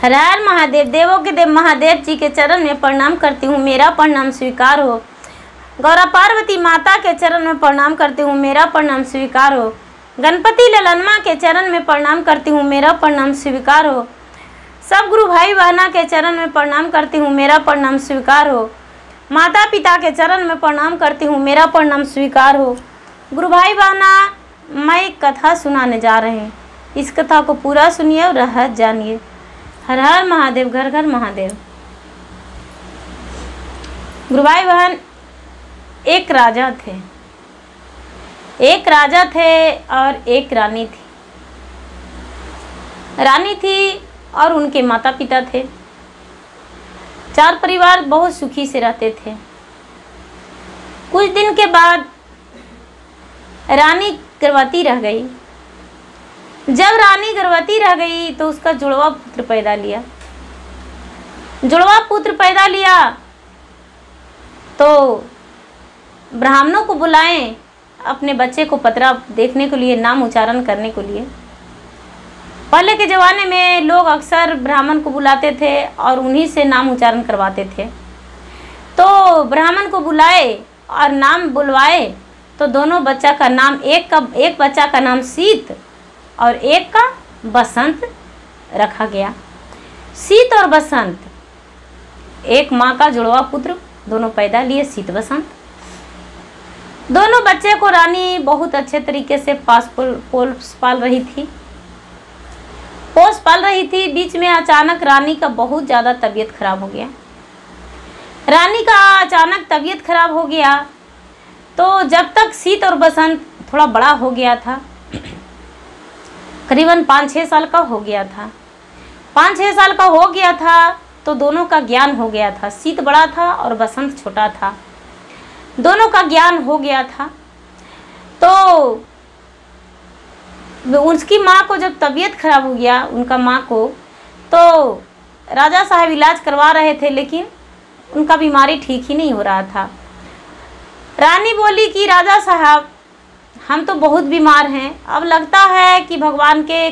हर हर महादेव। देवों के देव महादेव जी के चरण में प्रणाम करती हूँ, मेरा प्रणाम स्वीकार हो। गौरा पार्वती माता के चरण में प्रणाम करती हूँ, मेरा प्रणाम स्वीकार हो। गणपति ललनमा के चरण में प्रणाम करती हूँ, मेरा प्रणाम स्वीकार हो। सब गुरु भाई बहना के चरण में प्रणाम करती हूँ, मेरा प्रणाम स्वीकार हो। माता पिता के चरण में प्रणाम करती हूँ, मेरा प्रणाम स्वीकार हो। गुरु भाई बहना, मैं एक कथा सुनाने जा रहे हैं, इस कथा को पूरा सुनिए और रहस्य जानिए। हर हर महादेव, घर घर महादेव। गुरु भाई बहन, एक राजा थे, एक राजा थे और एक रानी थी। रानी थी और उनके माता पिता थे। चार परिवार बहुत सुखी से रहते थे। कुछ दिन के बाद रानी गर्भवती रह गई। जब रानी गर्भवती रह गई तो उसका जुड़वा पुत्र पैदा लिया। जुड़वा पुत्र पैदा लिया तो ब्राह्मणों को बुलाएं अपने बच्चे को पतरा देखने के लिए, नाम उच्चारण करने के लिए। पहले के ज़माने में लोग अक्सर ब्राह्मण को बुलाते थे और उन्हीं से नाम उच्चारण करवाते थे। तो ब्राह्मण को बुलाए और नाम बुलवाए तो दोनों बच्चा का नाम, एक बच्चा का नाम शीत और एक का बसंत रखा गया। शीत और बसंत, एक माँ का जुड़वा पुत्र, दोनों पैदा लिए शीत बसंत। दोनों बच्चे को रानी बहुत अच्छे तरीके से पाल रही थी, पोस पाल रही थी। बीच में अचानक रानी का बहुत ज़्यादा तबीयत खराब हो गया। रानी का अचानक तबीयत खराब हो गया तो जब तक शीत और बसंत थोड़ा बड़ा हो गया था, करीबन 5-6 साल का हो गया था, 5-6 साल का हो गया था तो दोनों का ज्ञान हो गया था। शीत बड़ा था और बसंत छोटा था, दोनों का ज्ञान हो गया था। तो उसकी माँ को जब तबीयत खराब हो गया, उनका माँ को, तो राजा साहब इलाज करवा रहे थे लेकिन उनका बीमारी ठीक ही नहीं हो रहा था। रानी बोली कि राजा साहब, हम तो बहुत बीमार हैं, अब लगता है कि भगवान के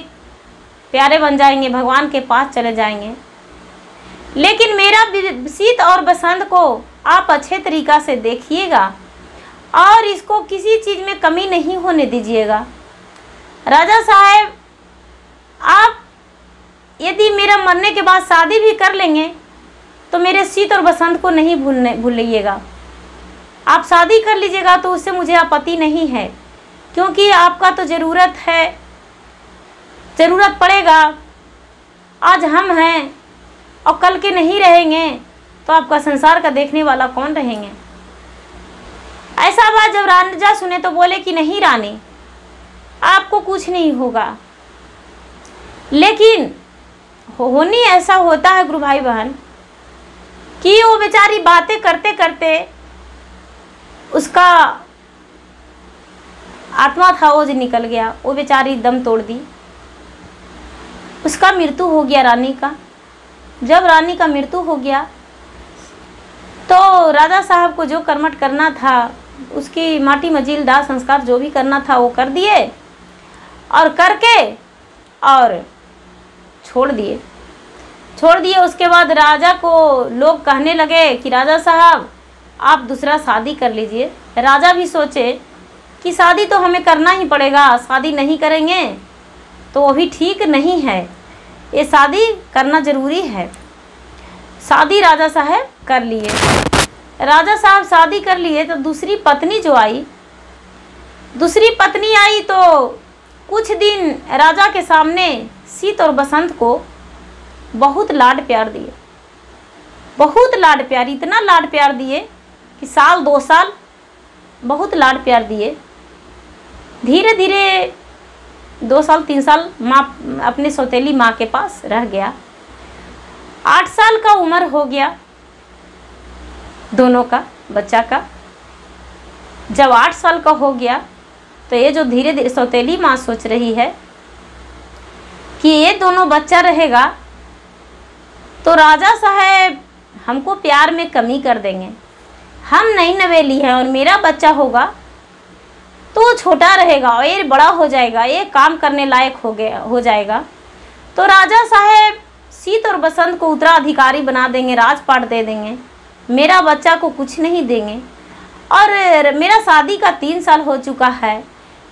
प्यारे बन जाएंगे, भगवान के पास चले जाएंगे, लेकिन मेरा शीत और बसंत को आप अच्छे तरीक़ा से देखिएगा और इसको किसी चीज़ में कमी नहीं होने दीजिएगा। राजा साहब, आप यदि मेरा मरने के बाद शादी भी कर लेंगे तो मेरे शीत और बसंत को नहीं भूलिएगा। आप शादी कर लीजिएगा तो उससे मुझे आपत्ति नहीं है, क्योंकि आपका तो ज़रूरत है, ज़रूरत पड़ेगा। आज हम हैं और कल के नहीं रहेंगे तो आपका संसार का देखने वाला कौन रहेंगे। ऐसा बात जब राजा सुने तो बोले कि नहीं रानी, आपको कुछ नहीं होगा। लेकिन होनी ऐसा होता है गुरु भाई बहन कि वो बेचारी बातें करते करते उसका आत्मा था वो जो निकल गया, वो बेचारी दम तोड़ दी। उसका मृत्यु हो गया रानी का। जब रानी का मृत्यु हो गया तो राजा साहब को जो कर्मठ करना था, उसकी माटी मजील दाह संस्कार जो भी करना था वो कर दिए और करके और छोड़ दिए। उसके बाद राजा को लोग कहने लगे कि राजा साहब, आप दूसरा शादी कर लीजिए। राजा भी सोचे कि शादी तो हमें करना ही पड़ेगा, शादी नहीं करेंगे तो वो भी ठीक नहीं है, ये शादी करना ज़रूरी है। शादी राजा साहब कर लिए। राजा साहब शादी कर लिए तो दूसरी पत्नी आई तो कुछ दिन राजा के सामने शीत और बसंत को बहुत लाड प्यार दिए, बहुत लाड प्यार, इतना लाड प्यार दिए कि 1-2 साल बहुत लाड प्यार दिए। धीरे धीरे 2 साल 3 साल माँ अपने सौतेली माँ के पास रह गया। 8 साल का उम्र हो गया दोनों का, बच्चा का। जब 8 साल का हो गया तो ये जो धीरे धीरे सौतेली माँ सोच रही है कि ये दोनों बच्चा रहेगा तो राजा साहब हमको प्यार में कमी कर देंगे, हम नई नवेली हैं और मेरा बच्चा होगा तो छोटा रहेगा और ये बड़ा हो जाएगा, ये काम करने लायक हो जाएगा। तो राजा साहब शीत और बसंत को उत्तराधिकारी बना देंगे, राजपाट दे देंगे, मेरा बच्चा को कुछ नहीं देंगे। और मेरा शादी का 3 साल हो चुका है,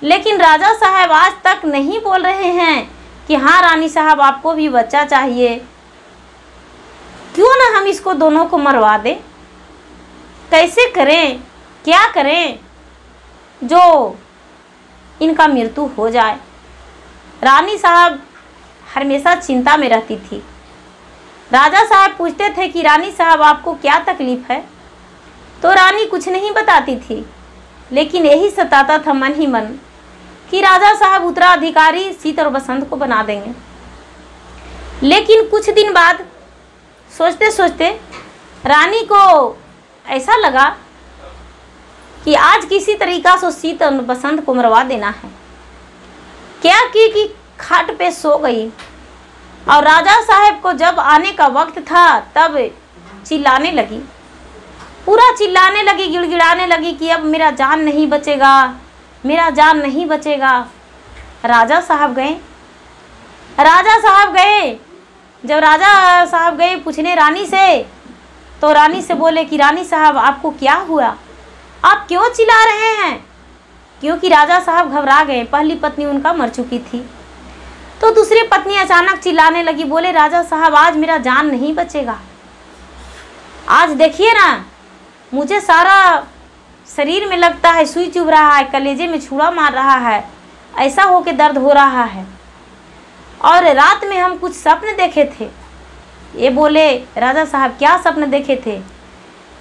लेकिन राजा साहब आज तक नहीं बोल रहे हैं कि हाँ रानी साहब आपको भी बच्चा चाहिए। क्यों ना हम इसको दोनों को मरवा दें? कैसे करें, क्या करें जो इनका मृत्यु हो जाए। रानी साहब हमेशा चिंता में रहती थी। राजा साहब पूछते थे कि रानी साहब आपको क्या तकलीफ है, तो रानी कुछ नहीं बताती थी, लेकिन यही सताता था मन ही मन कि राजा साहब उत्तराधिकारी शीत और बसंत को बना देंगे। लेकिन कुछ दिन बाद सोचते सोचते रानी को ऐसा लगा कि आज किसी तरीका से शीत और बसंत को मरवा देना है। क्या की कि खाट पे सो गई, और राजा साहब को जब आने का वक्त था तब चिल्लाने लगी, पूरा चिल्लाने लगी, गिड़गिड़ाने लगी कि अब मेरा जान नहीं बचेगा, मेरा जान नहीं बचेगा। राजा साहब गए। जब राजा साहब गए पूछने रानी से, तो रानी से बोले कि रानी साहब आपको क्या हुआ, आप क्यों चिल्ला रहे हैं? क्योंकि राजा साहब घबरा गए, पहली पत्नी उनका मर चुकी थी। तो दूसरी पत्नी अचानक चिल्लाने लगी, बोले राजा साहब आज मेरा जान नहीं बचेगा। आज देखिए ना, मुझे सारा शरीर में लगता है सुई चुभ रहा है, कलेजे में छुरा मार रहा है, ऐसा हो के दर्द हो रहा है। और रात में हम कुछ सपने देखे थे। ये बोले राजा साहब क्या सपने देखे थे?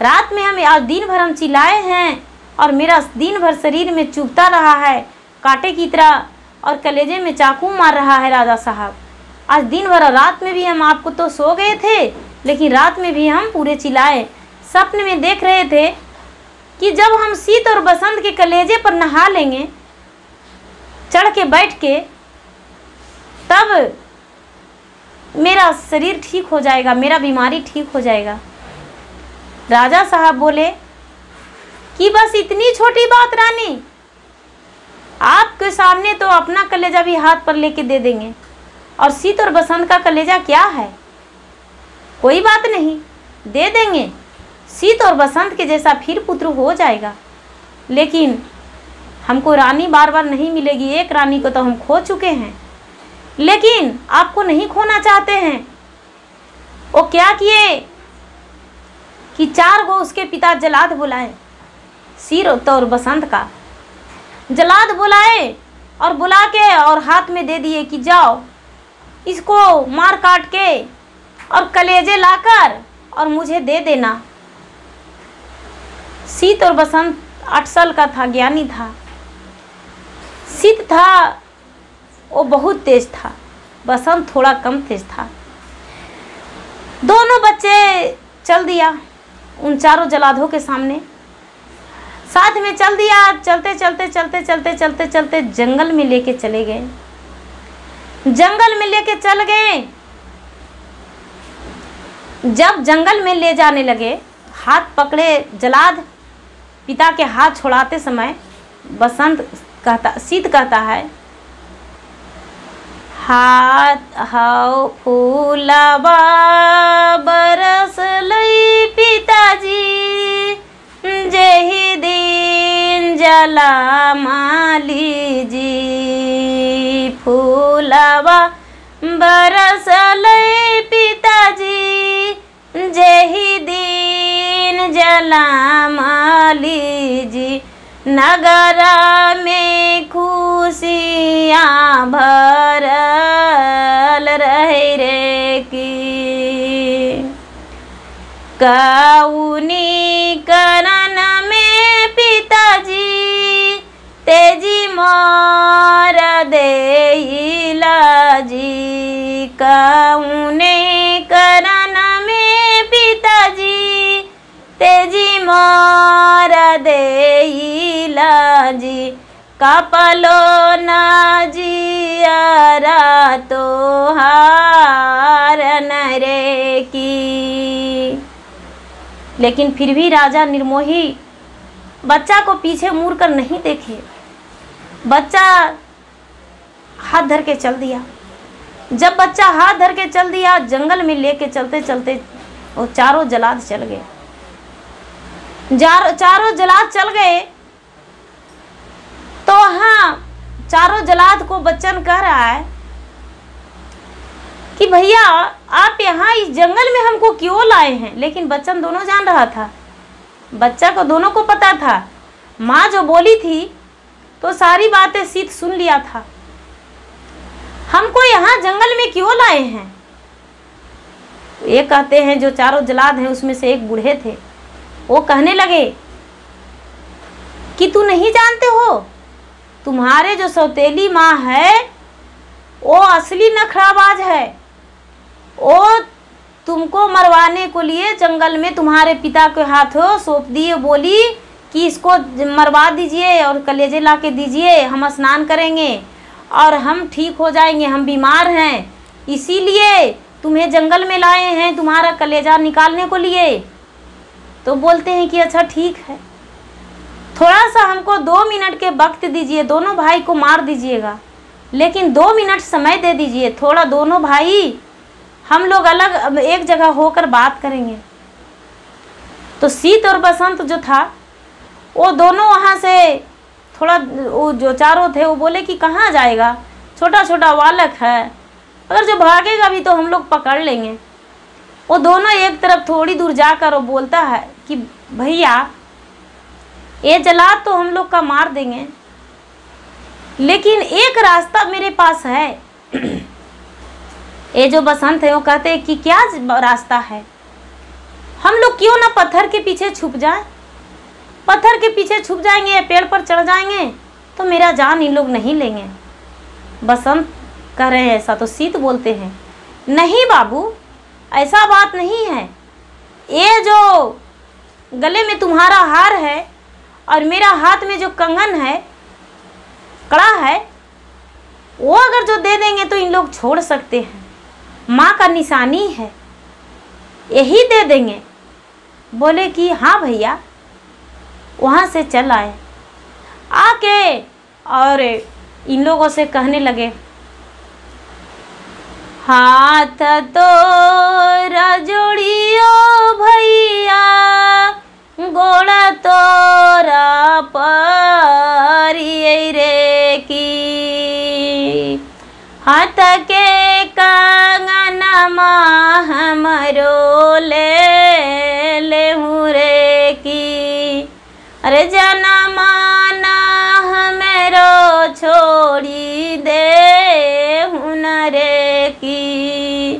रात में हम आज दिन भर हम चिल्लाए हैं और मेरा दिन भर शरीर में चुभता रहा है कांटे की तरह, और कलेजे में चाकू मार रहा है राजा साहब। आज दिन भर, रात में भी हम आपको तो सो गए थे, लेकिन रात में भी हम पूरे चिल्लाए। सपने में देख रहे थे कि जब हम शीत और बसंत के कलेजे पर नहा लेंगे चढ़ के बैठ के, तब मेरा शरीर ठीक हो जाएगा, मेरा बीमारी ठीक हो जाएगा। राजा साहब बोले कि बस इतनी छोटी बात रानी, आपके सामने तो अपना कलेजा भी हाथ पर लेके दे देंगे, और शीत और बसंत का कलेजा क्या है, कोई बात नहीं, दे देंगे। शीत और बसंत के जैसा फिर पुत्र हो जाएगा, लेकिन हमको रानी बार बार नहीं मिलेगी। एक रानी को तो हम खो चुके हैं, लेकिन आपको नहीं खोना चाहते हैं। वो क्या किए कि 4 गो उसके पिता जलाद बुलाए, शीत और बसंत का जलाद बुलाए, और बुला के और हाथ में दे दिए कि जाओ इसको मार काट के और कलेजे लाकर और मुझे दे देना। शीत और बसंत 8 साल का था, ज्ञानी था। शीत था वो बहुत तेज था, बसंत थोड़ा कम तेज था। दोनों बच्चे चल दिया उन 4 जलाधों के सामने, साथ में चल दिया। चलते चलते चलते चलते चलते चलते जंगल में लेके चले गए। जंगल में लेके चल गए। जब जंगल में ले जाने लगे, हाथ पकड़े जलाद, पिता के हाथ छुड़ाते समय शीत कहता है, हाथ हाउ फूलबा बरस लई पिताजी, जेहि दिन जला माली जी। फूलबा बरस लई पिताजी, जेहि दिन जला माली जी। नगरा में खुशियाँ भरल रहे रे की, कौनी करन में पिताजी, तेजी मोर देइला जी। कौने करन में पिताजी, तेजी मोर देइला जी। कपलो न जियरा तोहार नरे की। लेकिन फिर भी राजा निर्मोही बच्चा को पीछे मुड़ कर नहीं देखे। बच्चा हाथ धर के चल दिया। जब बच्चा हाथ धर के चल दिया, जंगल में लेके चलते चलते वो चारों जलाद चल गए। चारों जलाद चल गए तो हाँ, चारों जलाद को बच्चन कह रहा है कि भैया आप यहाँ इस जंगल में हमको क्यों लाए हैं। लेकिन बच्चन दोनों जान रहा था, बच्चा को दोनों को पता था, माँ जो बोली थी तो सारी बातें सीत सुन लिया था। हमको यहाँ जंगल में क्यों लाए हैं। ये कहते हैं जो चारों जलाद हैं उसमें से एक बूढ़े थे, वो कहने लगे कि तू नहीं जानते हो, तुम्हारे जो सौतेली माँ है वो असली नखराबाज है। वो तुमको मरवाने को लिए जंगल में तुम्हारे पिता के हाथों सौंप दिए, बोली कि इसको मरवा दीजिए और कलेजे ला के दीजिए, हम स्नान करेंगे और हम ठीक हो जाएंगे, हम बीमार हैं, इसीलिए तुम्हें जंगल में लाए हैं तुम्हारा कलेजा निकालने को लिए। तो बोलते हैं कि अच्छा ठीक है, थोड़ा सा हमको 2 मिनट के वक्त दीजिए, दोनों भाई को मार दीजिएगा, लेकिन 2 मिनट समय दे दीजिए, थोड़ा दोनों भाई हम लोग अलग एक जगह होकर बात करेंगे। तो सीत और बसंत जो था वो दोनों वहाँ से थोड़ा, वो जो चारों थे वो बोले कि कहाँ जाएगा, छोटा छोटा बालक है, अगर जो भागेगा भी तो हम लोग पकड़ लेंगे। वो दोनों एक तरफ थोड़ी दूर जाकर वो बोलता है कि भैया ये जलाद तो हम लोग का मार देंगे, लेकिन एक रास्ता मेरे पास है। ये जो बसंत है वो कहते हैं कि क्या रास्ता है, हम लोग क्यों ना पत्थर के पीछे छुप जाएं, पत्थर के पीछे छुप जाएंगे या पेड़ पर चढ़ जाएंगे तो मेरा जान इन लोग नहीं लेंगे। बसंत कह रहे हैं ऐसा, तो सीत बोलते हैं नहीं बाबू, ऐसा बात नहीं है, ये जो गले में तुम्हारा हार है और मेरा हाथ में जो कंगन है, कड़ा है, वो अगर जो दे देंगे तो इन लोग छोड़ सकते हैं, माँ का निशानी है, यही दे देंगे। बोले कि हाँ भैया। वहाँ से चल आए, आके और इन लोगों से कहने लगे हाथ तोरा जोड़ियो भैया, गोड़ा तोरा परिये रे की, हाथ के कंगनमा हमरो ले लेहु रे की, अरे जनमाना हमरो छोड़ी दे हुन रे की,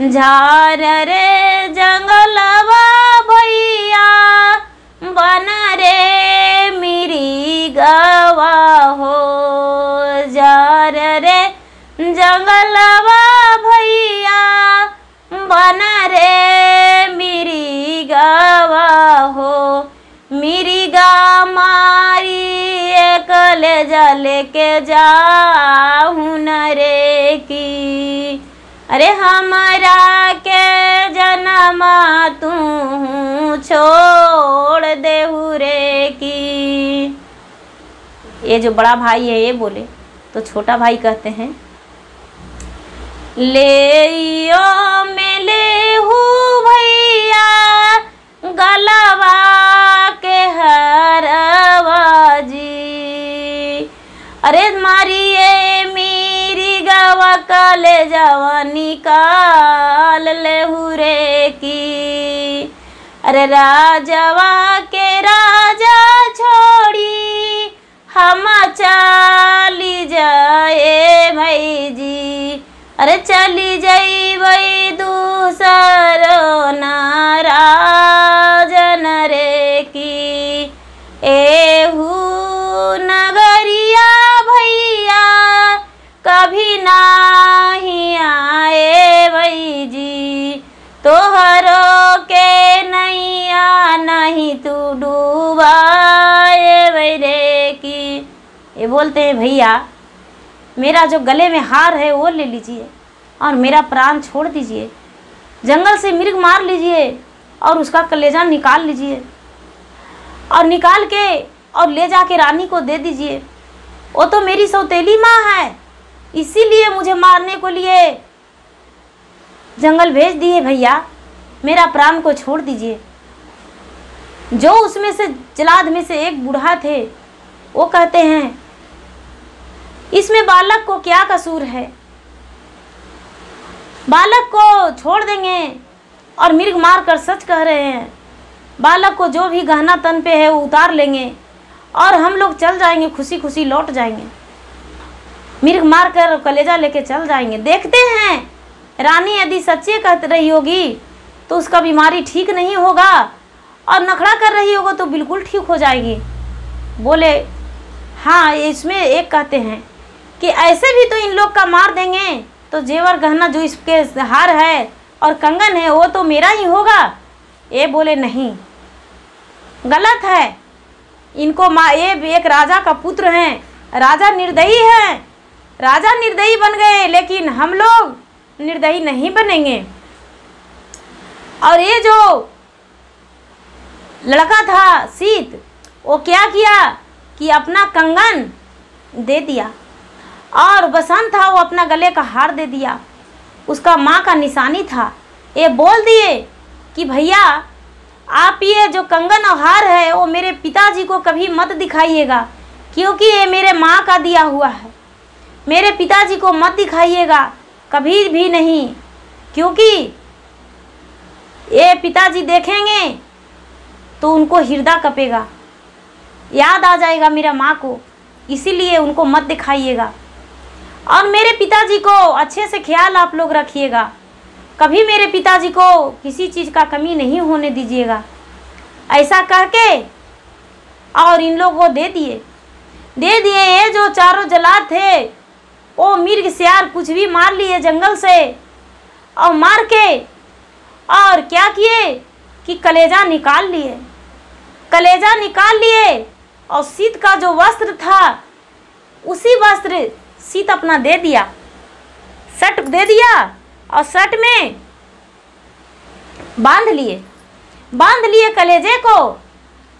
झार रे जंगलवा भैया, बन रे मेरी गवा हो, जार रे जंगलवा भैया, बन रे मेरी गवा हो, मेरी गा मारी कले जले के जाहू न रे की, अरे हमारा के जनमा तू छोड़ देहू रे की। ये जो बड़ा भाई है ये बोले, तो छोटा भाई कहते हैं ले मेले हूँ भैया, गलवा के हरवा जी, अरे मारिए मेरी गवा कले जवा निकाल ले रे की, अरे राजवा के राजा छोड़ी हम चली जाए भाई जी, अरे चली जाई वही दूसर नाराजन रे की, एहू नगरिया भैया कभी नहीं आए भाई जी, तोहरो के नैया नहीं तू डूबाए भाई रे की। ये बोलते हैं भैया मेरा जो गले में हार है वो ले लीजिए और मेरा प्राण छोड़ दीजिए, जंगल से मृग मार लीजिए और उसका कलेजा निकाल लीजिए और निकाल के और ले जाके रानी को दे दीजिए, वो तो मेरी सौतेली माँ है, इसीलिए मुझे मारने को लिए जंगल भेज दिए भैया, मेरा प्राण को छोड़ दीजिए। जो उसमें से जलाद में से एक बूढ़ा थे वो कहते हैं, इसमें बालक को क्या कसूर है, बालक को छोड़ देंगे। और मृग मार कर सच कह रहे हैं, बालक को जो भी गहना तन पे है वो उतार लेंगे और हम लोग चल जाएंगे, खुशी खुशी लौट जाएंगे। मृग मार कर कलेजा लेके चल जाएंगे। देखते हैं रानी यदि सच्चे कह रही होगी तो उसका बीमारी ठीक नहीं होगा, और नखड़ा कर रही होगा तो बिल्कुल ठीक हो जाएगी। बोले हाँ, इसमें एक कहते हैं कि ऐसे भी तो इन लोग का मार देंगे तो जेवर गहना जो इसके हार है और कंगन है वो तो मेरा ही होगा। ये बोले नहीं, गलत है, इनको ये एक राजा का पुत्र हैं, राजा निर्दयी है, राजा निर्दयी बन गए, लेकिन हम लोग निर्दयी नहीं बनेंगे। और ये जो लड़का था सीत, वो क्या किया कि अपना कंगन दे दिया, और बसंत था वो अपना गले का हार दे दिया, उसका माँ का निशानी था। ये बोल दिए कि भैया आप ये जो कंगन और हार है वो मेरे पिताजी को कभी मत दिखाइएगा, क्योंकि ये मेरे माँ का दिया हुआ है, मेरे पिताजी को मत दिखाइएगा कभी भी नहीं, क्योंकि ये पिताजी देखेंगे तो उनको हृदय कपेगा, याद आ जाएगा मेरा माँ को, इसीलिए उनको मत दिखाइएगा। और मेरे पिताजी को अच्छे से ख्याल आप लोग रखिएगा, कभी मेरे पिताजी को किसी चीज़ का कमी नहीं होने दीजिएगा। ऐसा कह के और इन लोग को दे दिए। ये जो चारों जलाद थे वो मिर्ग सियार कुछ भी मार लिए जंगल से, और मार के और क्या किए कि कलेजा निकाल लिए, कलेजा निकाल लिए, और सीत का जो वस्त्र था उसी वस्त्र सीत अपना दे दिया, शर्ट दे दिया, और शर्ट में बांध लिए कलेजे को,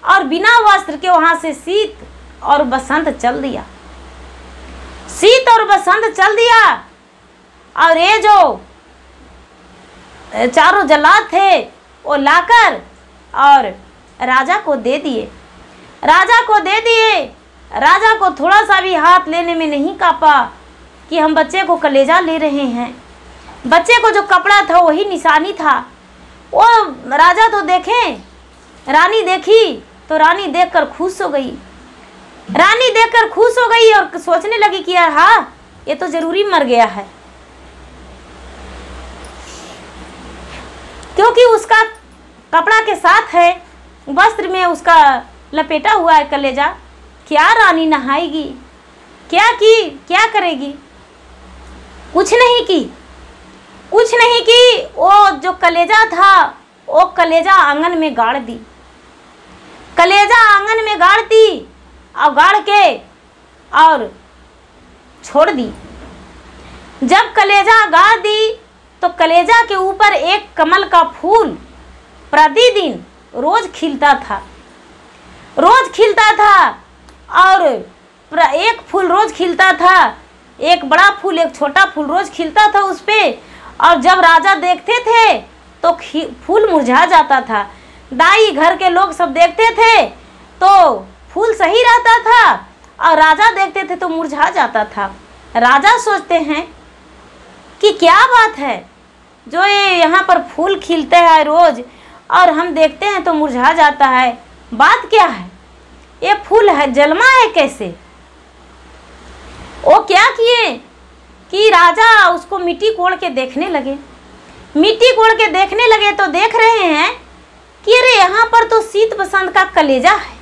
और बिना वस्त्र के वहां से सीत और बसंत चल दिया, सीत और बसंत चल दिया। और ये जो चारों जल्लाद थे वो लाकर और राजा को दे दिए, राजा को थोड़ा सा भी हाथ लेने में नहीं कांपा कि हम बच्चे को कलेजा ले रहे हैं। बच्चे को जो कपड़ा था वही निशानी था। वो राजा तो देखे, रानी देखी तो रानी देखकर खुश हो गई, और सोचने लगी कि यार हाँ, ये तो जरूरी मर गया है, क्योंकि उसका कपड़ा के साथ है, वस्त्र में उसका लपेटा हुआ है कलेजा। क्या रानी नहाएगी, क्या करेगी? कुछ नहीं की। वो जो कलेजा था वो कलेजा आंगन में गाड़ दी, और गाड़ के और छोड़ दी। जब कलेजा गाड़ दी तो कलेजा के ऊपर एक कमल का फूल प्रतिदिन रोज खिलता था, और एक फूल रोज खिलता था, एक बड़ा फूल एक छोटा फूल रोज खिलता था उस पे। और जब राजा देखते थे तो फूल मुरझा जाता था, दाई घर के लोग सब देखते थे तो फूल सही रहता था, और राजा देखते थे तो मुरझा जाता था। राजा सोचते हैं कि क्या बात है जो ये यहाँ पर फूल खिलते हैं रोज और हम देखते हैं तो मुरझा जाता है, बात क्या है? ये फूल है जलमा है कैसे? वो क्या किए कि राजा उसको मिट्टी कोड़ के देखने लगे, तो देख रहे हैं कि अरे यहाँ पर तो सीत बसंत का कलेजा है,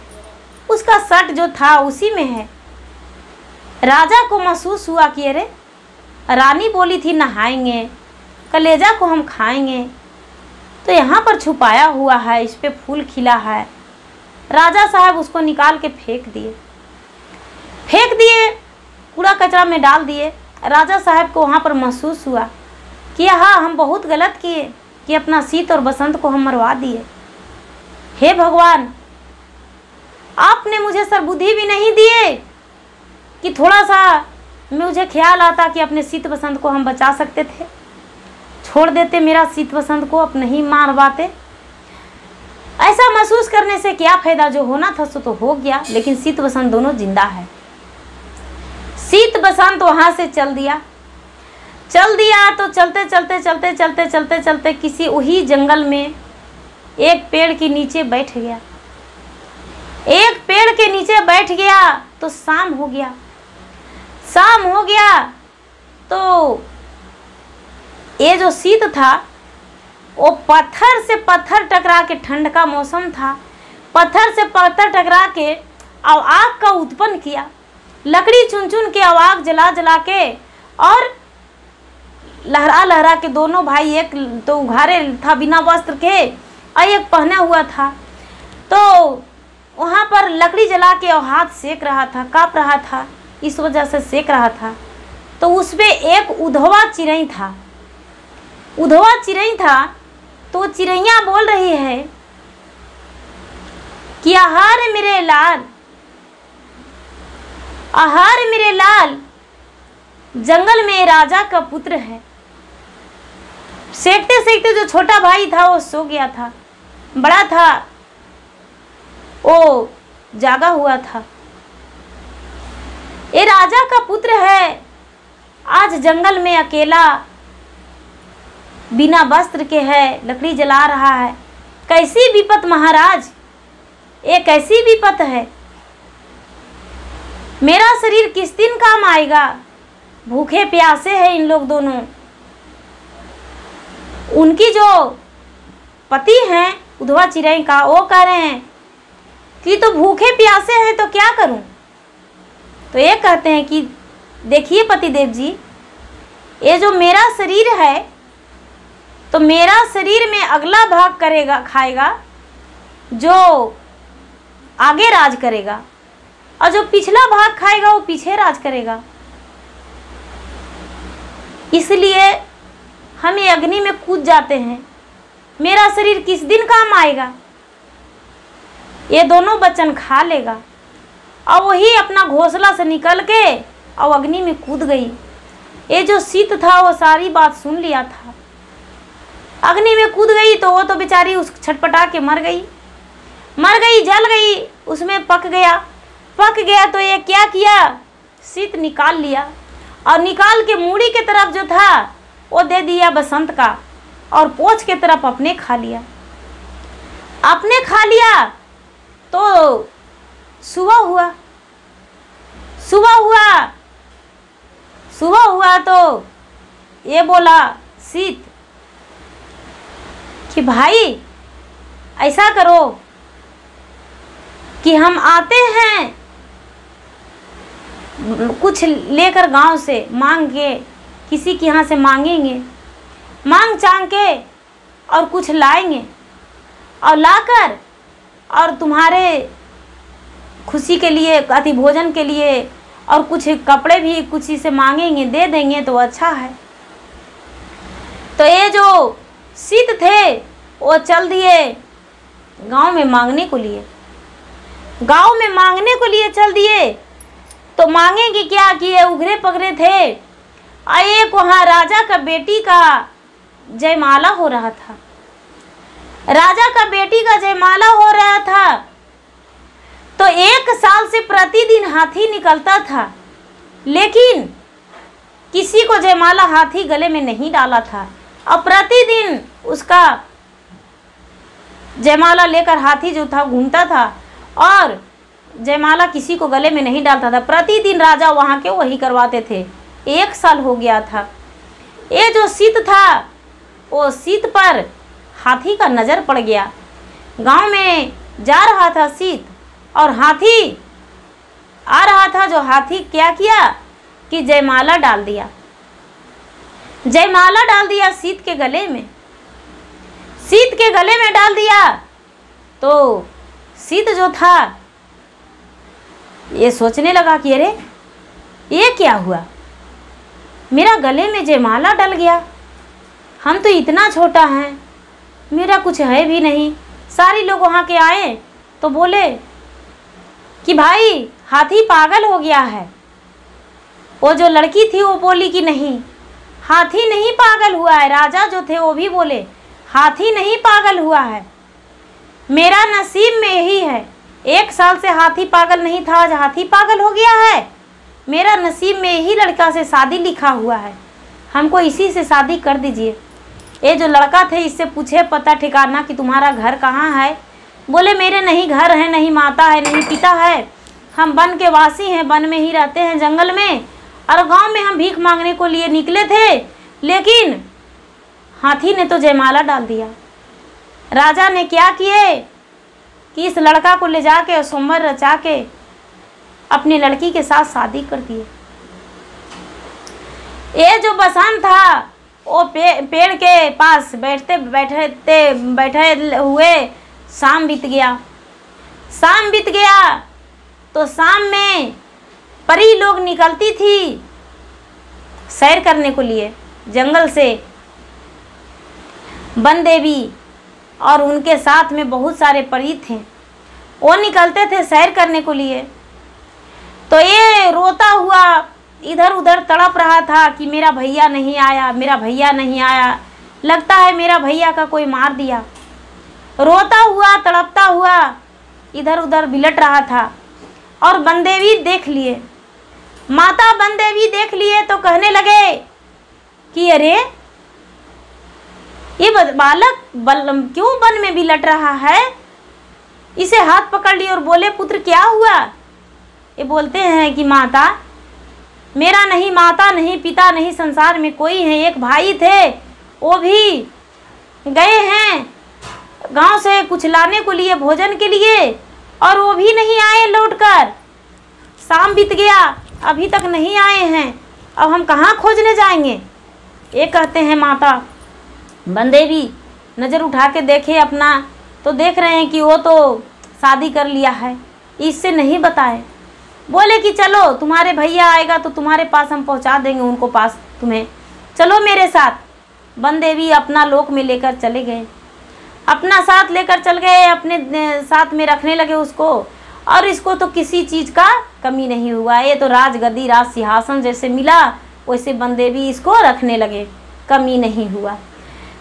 उसका शर्ट जो था उसी में है। राजा को महसूस हुआ कि अरे रानी बोली थी नहाएंगे, कलेजा को हम खाएंगे, तो यहाँ पर छुपाया हुआ है, इस पे फूल खिला है। राजा साहब उसको निकाल के फेंक दिए, कूड़ा कचरा में डाल दिए। राजा साहब को वहाँ पर महसूस हुआ कि हाँ, हम बहुत गलत किए कि अपना सीत और बसंत को हम मरवा दिए। हे भगवान, आपने मुझे सरबुद्धि भी नहीं दिए कि थोड़ा सा मुझे ख्याल आता कि अपने शीत वसंत को हम बचा सकते थे, छोड़ देते मेरा शीत वसंत को, अब नहीं मारवाते। ऐसा महसूस करने से क्या फायदा, जो होना था सो तो हो गया, लेकिन शीत वसंत दोनों जिंदा है। शीत वसंत वहां से चल दिया तो चलते चलते चलते चलते चलते चलते किसी वही जंगल में एक पेड़ के नीचे बैठ गया। एक पेड़ के नीचे बैठ गया तो शाम हो गया। शाम हो गया तो ये जो शीत था वो पत्थर से पत्थर टकरा के, ठंड का मौसम था, पत्थर से पत्थर टकरा के आग का उत्पन्न किया। लकड़ी चुन चुन के आग जला जला के और लहरा लहरा के दोनों भाई, एक तो उघारे था बिना वस्त्र के और एक पहना हुआ था, तो वहाँ पर लकड़ी जला के और हाथ सेक रहा था, काँप रहा था, इस वजह से सेक रहा था। तो उसमें एक उधवा चिड़ै था। उधवा चिड़ै था तो चिड़ैया बोल रही है कि आहार मेरे लाल, आहार मेरे लाल, जंगल में राजा का पुत्र है। सेकते सेकते जो छोटा भाई था वो सो गया था, बड़ा था वो जागा हुआ था। ये राजा का पुत्र है, आज जंगल में अकेला बिना वस्त्र के है, लकड़ी जला रहा है। कैसी विपत महाराज, ये कैसी विपत है, मेरा शरीर किस दिन काम आएगा। भूखे प्यासे हैं इन लोग दोनों। उनकी जो पति हैं उधवा चिड़ै का, वो कह रहे हैं कि तो भूखे प्यासे हैं तो क्या करूं। तो ये कहते हैं कि देखिए पतिदेव जी, ये जो मेरा शरीर है तो मेरा शरीर में अगला भाग करेगा, खाएगा जो आगे राज करेगा, और जो पिछला भाग खाएगा वो पीछे राज करेगा। इसलिए हम ये अग्नि में कूद जाते हैं, मेरा शरीर किस दिन काम आएगा। ये दोनों बच्चन खा लेगा। और वही अपना घोंसला से निकल के और अग्नि में कूद गई। ये जो शीत था वो सारी बात सुन लिया था। अग्नि में कूद गई तो वो तो बेचारी उस छटपटा के मर गई, जल गई, उसमें पक गया। तो ये क्या किया, शीत निकाल लिया और निकाल के मूड़ी के तरफ जो था वो दे दिया बसंत का, और पोछ के तरफ अपने खा लिया। तो सुबह हुआ तो ये बोला शीत कि भाई ऐसा करो कि हम आते हैं कुछ लेकर गांव से मांग के, किसी के यहाँ से मांगेंगे, मांग चांग के और कुछ लाएंगे, और लाकर और तुम्हारे खुशी के लिए, अति भोजन के लिए और कुछ कपड़े भी कुछ से मांगेंगे, दे देंगे तो अच्छा है। तो ये जो शीत थे वो चल दिए गांव में मांगने को लिए चल दिए। तो मांगेंगे क्या कि ये उघरे पगरे थे, और एक वहाँ राजा का बेटी का जयमाला हो रहा था। तो 1 साल से प्रतिदिन हाथी निकलता था, लेकिन किसी को जयमाला हाथी गले में नहीं डाला था। और प्रतिदिन उसका जयमाला लेकर हाथी जो था घूमता था और जयमाला किसी को गले में नहीं डालता था। प्रतिदिन राजा वहाँ के वही करवाते थे। 1 साल हो गया था। ये जो शीत था वो शीत पर हाथी का नज़र पड़ गया। गांव में जा रहा था शीत और हाथी आ रहा था। जो हाथी क्या किया कि जयमाला डाल दिया शीत के गले में डाल दिया। तो शीत जो था ये सोचने लगा कि अरे ये क्या हुआ, मेरा गले में जयमाला डल गया, हम तो इतना छोटा हैं, मेरा कुछ है भी नहीं। सारे लोग वहाँ के आए तो बोले कि भाई हाथी पागल हो गया है, वो जो लड़की थी वो बोली कि नहीं, हाथी नहीं पागल हुआ है। राजा जो थे वो भी बोले हाथी नहीं पागल हुआ है, मेरा नसीब में यही है। 1 साल से हाथी पागल नहीं था, आज हाथी पागल हो गया है। मेरा नसीब में यही लड़का से शादी लिखा हुआ है, हमको इसी से शादी कर दीजिए। ये जो लड़का थे इससे पूछे पता ठिकाना कि तुम्हारा घर कहाँ है। बोले मेरे नहीं घर है, नहीं माता है, नहीं पिता है, हम वन के वासी हैं, वन में ही रहते हैं जंगल में, और गांव में हम भीख मांगने को लिए निकले थे, लेकिन हाथी ने तो जयमाला डाल दिया। राजा ने क्या किए कि इस लड़का को ले जाके और स्वयंवर रचा के अपनी लड़की के साथ शादी कर दिए। ये जो बसंत था वो पेड़ के पास बैठे हुए शाम बीत गया। शाम बीत गया तो शाम में परी लोग निकलती थी सैर करने को लिए जंगल से। वन देवी और उनके साथ में बहुत सारे परी थे, वो निकलते थे सैर करने को लिए। तो ये रोता हुआ इधर उधर तड़प रहा था कि मेरा भैया नहीं आया, मेरा भैया नहीं आया, लगता है मेरा भैया का कोई मार दिया। रोता हुआ तड़पता हुआ इधर उधर बिलट रहा था। और बनदेवी देख लिए, माता बनदेवी देख लिए तो कहने लगे कि अरे ये बालक क्यों वन में बिलट रहा है। इसे हाथ पकड़ लिए और बोले पुत्र क्या हुआ। ये बोलते हैं कि माता, मेरा नहीं माता नहीं पिता नहीं संसार में कोई है, एक भाई थे वो भी गए हैं गांव से कुछ लाने को लिए भोजन के लिए, और वो भी नहीं आए लौटकर। शाम बीत गया अभी तक नहीं आए हैं, अब हम कहाँ खोजने जाएंगे। ये कहते हैं माता बनदेवी नज़र उठा के देखे अपना तो देख रहे हैं कि वो तो शादी कर लिया है, इससे नहीं बताए। बोले कि चलो तुम्हारे भैया आएगा तो तुम्हारे पास हम पहुंचा देंगे उनको पास तुम्हें, चलो मेरे साथ। बनदेवी अपना लोक में लेकर चले गए, अपना साथ लेकर चल गए, अपने साथ में रखने लगे उसको। और इसको तो किसी चीज़ का कमी नहीं हुआ, ये तो राजगद्दी राज सिंहासन जैसे मिला वैसे बनदेवी इसको रखने लगे, कमी नहीं हुआ,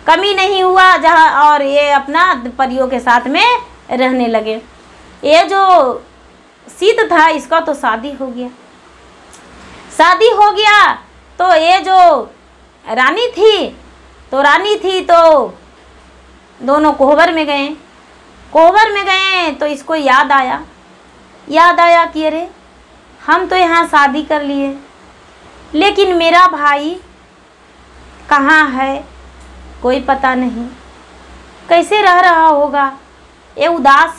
कमी नहीं हुआ जहाँ। और ये अपना परियों के साथ में रहने लगे। ये जो सीत था इसका तो शादी हो गया। शादी हो गया तो ये जो रानी थी तो दोनों कोहबर में गए। कोहबर में गए तो इसको याद आया कि अरे हम तो यहाँ शादी कर लिए, लेकिन मेरा भाई कहाँ है कोई पता नहीं, कैसे रह रहा होगा। ये उदास